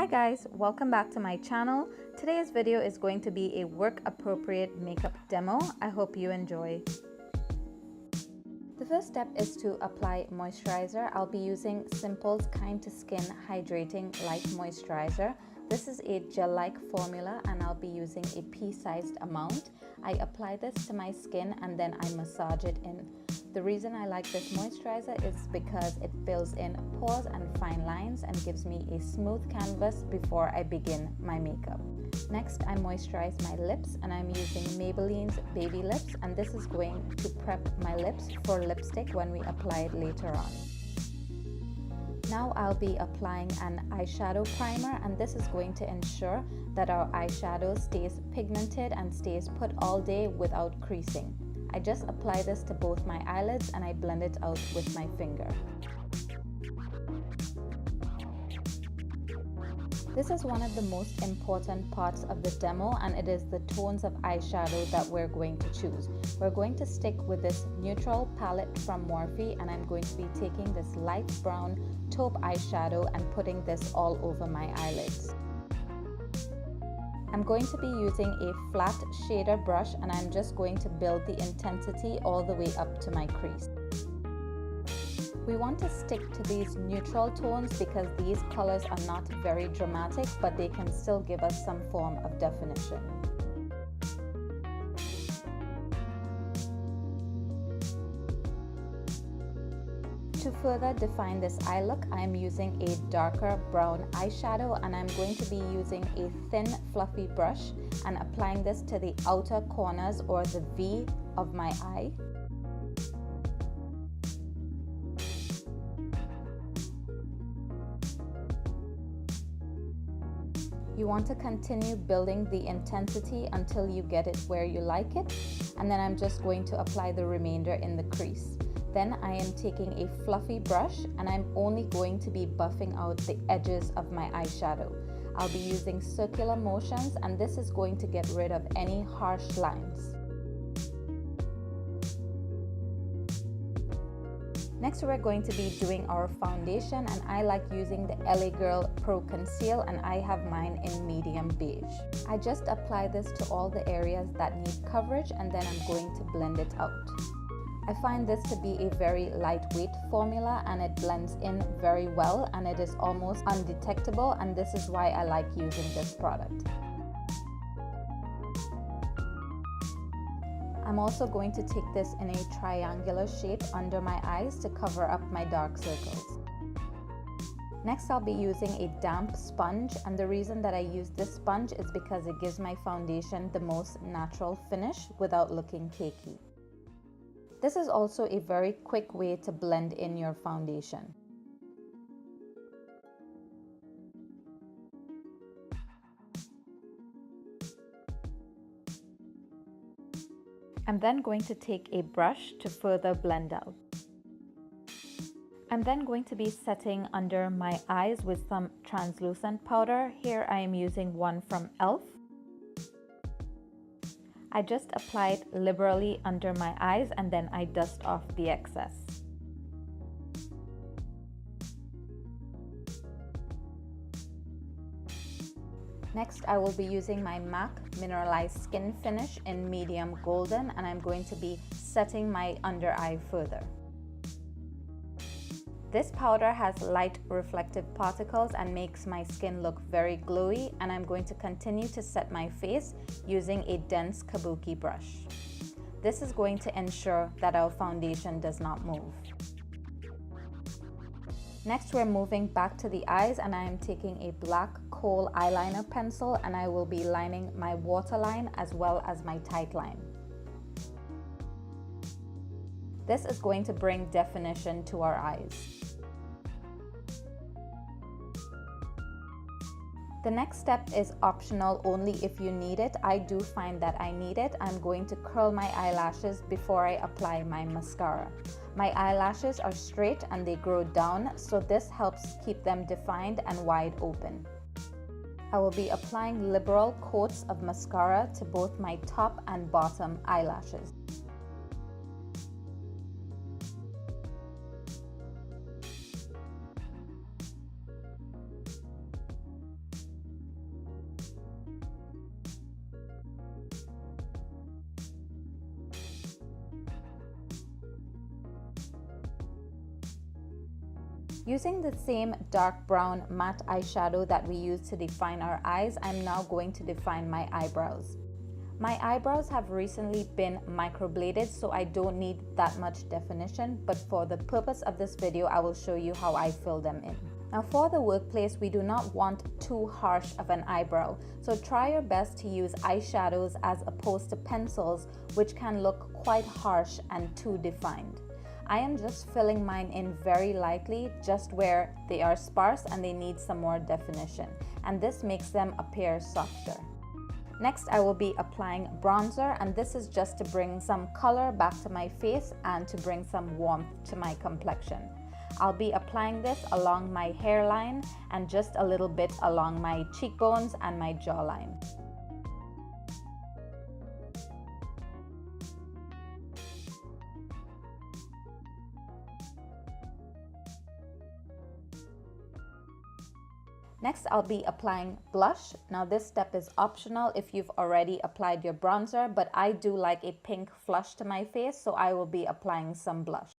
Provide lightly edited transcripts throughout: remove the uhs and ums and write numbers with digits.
guys, welcome back to my channel. Today's video is going to be a work appropriate makeup demo. I hope you enjoy. The first step is to apply moisturizer. I'll be using Simple's Kind to Skin Hydrating Light Moisturizer. This is a gel-like formula and I'll be using a pea-sized amount. I apply this to my skin and then I massage it in. The reason I like this moisturizer is because it fills in pores and fine lines and gives me a smooth canvas before I begin my makeup. Next, I moisturize my lips and I'm using Maybelline's Baby Lips, and this is going to prep my lips for lipstick when we apply it later on. Now I'll be applying an eyeshadow primer, and this is going to ensure that our eyeshadow stays pigmented and stays put all day without creasing. I just apply this to both my eyelids and I blend it out with my finger. This is one of the most important parts of the demo, and it is the tones of eyeshadow that we're going to choose. We're going to stick with this neutral palette from Morphe, and I'm going to be taking this light brown taupe eyeshadow and putting this all over my eyelids. I'm going to be using a flat shader brush and I'm just going to build the intensity all the way up to my crease. We want to stick to these neutral tones because these colors are not very dramatic, but they can still give us some form of definition. To further define this eye look, I am using a darker brown eyeshadow and I'm going to be using a thin fluffy brush and applying this to the outer corners or the V of my eye. You want to continue building the intensity until you get it where you like it, and then I'm just going to apply the remainder in the crease. Then I am taking a fluffy brush and I'm only going to be buffing out the edges of my eyeshadow. I'll be using circular motions and this is going to get rid of any harsh lines. Next, we're going to be doing our foundation, and I like using the LA Girl Pro Conceal and I have mine in medium beige. I just apply this to all the areas that need coverage and then I'm going to blend it out. I find this to be a very lightweight formula and it blends in very well and it is almost undetectable, and this is why I like using this product. I'm also going to take this in a triangular shape under my eyes to cover up my dark circles. Next, I'll be using a damp sponge, and the reason that I use this sponge is because it gives my foundation the most natural finish without looking cakey. This is also a very quick way to blend in your foundation. I'm then going to take a brush to further blend out. I'm then going to be setting under my eyes with some translucent powder. Here I am using one from e.l.f. I just apply it liberally under my eyes and then I dust off the excess. Next, I will be using my MAC Mineralize Skinfinish in medium golden and I'm going to be setting my under eye further. This powder has light reflective particles and makes my skin look very glowy, and I'm going to continue to set my face using a dense kabuki brush. This is going to ensure that our foundation does not move. Next, we're moving back to the eyes and I am taking a black Kohl eyeliner pencil and I will be lining my waterline as well as my tight line. This is going to bring definition to our eyes. The next step is optional only if you need it. I do find that I need it. I'm going to curl my eyelashes before I apply my mascara. My eyelashes are straight and they grow down, so this helps keep them defined and wide open. I will be applying liberal coats of mascara to both my top and bottom eyelashes. Using the same dark brown matte eyeshadow that we use to define our eyes, I'm now going to define my eyebrows. My eyebrows have recently been microbladed, so I don't need that much definition, but for the purpose of this video, I will show you how I fill them in. Now for the workplace, we do not want too harsh of an eyebrow, so try your best to use eyeshadows as opposed to pencils, which can look quite harsh and too defined. I am just filling mine in very lightly, just where they are sparse and they need some more definition, and this makes them appear softer. Next, I will be applying bronzer, and this is just to bring some color back to my face and to bring some warmth to my complexion. I'll be applying this along my hairline and just a little bit along my cheekbones and my jawline. Next, I'll be applying blush. Now this step is optional if you've already applied your bronzer, but I do like a pink flush to my face, so I will be applying some blush.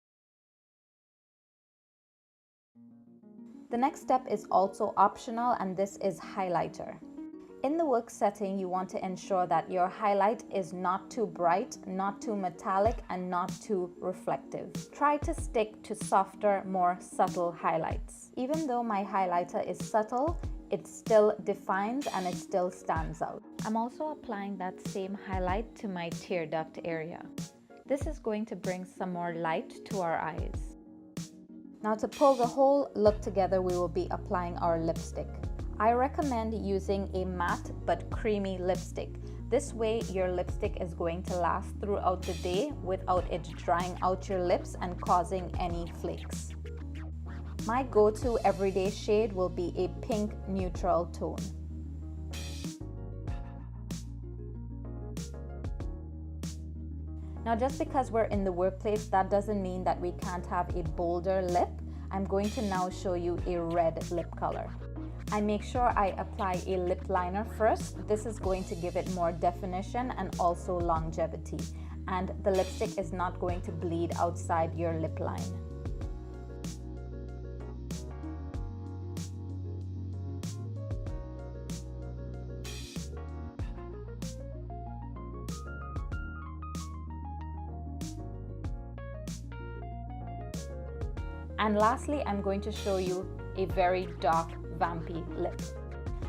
The next step is also optional, and this is highlighter. In the work setting, you want to ensure that your highlight is not too bright, not too metallic, and not too reflective. Try to stick to softer, more subtle highlights. Even though my highlighter is subtle, it still defines and it still stands out. I'm also applying that same highlight to my tear duct area. This is going to bring some more light to our eyes. Now to pull the whole look together, we will be applying our lipstick. I recommend using a matte but creamy lipstick. This way your lipstick is going to last throughout the day without it drying out your lips and causing any flakes. My go-to everyday shade will be a pink neutral tone. Now just because we're in the workplace, that doesn't mean that we can't have a bolder lip. I'm going to now show you a red lip color. I make sure I apply a lip liner first. This is going to give it more definition and also longevity. And the lipstick is not going to bleed outside your lip line. And lastly, I'm going to show you a very dark vampy lip.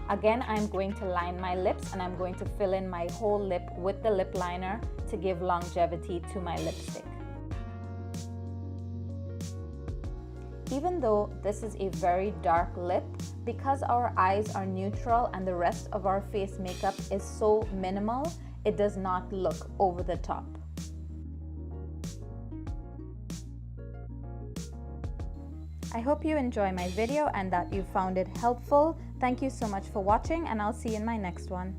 Again, I'm going to line my lips and I'm going to fill in my whole lip with the lip liner to give longevity to my lipstick. Even though this is a very dark lip, because our eyes are neutral and the rest of our face makeup is so minimal, it does not look over the top. I hope you enjoy my video and that you found it helpful. Thank you so much for watching, and I'll see you in my next one.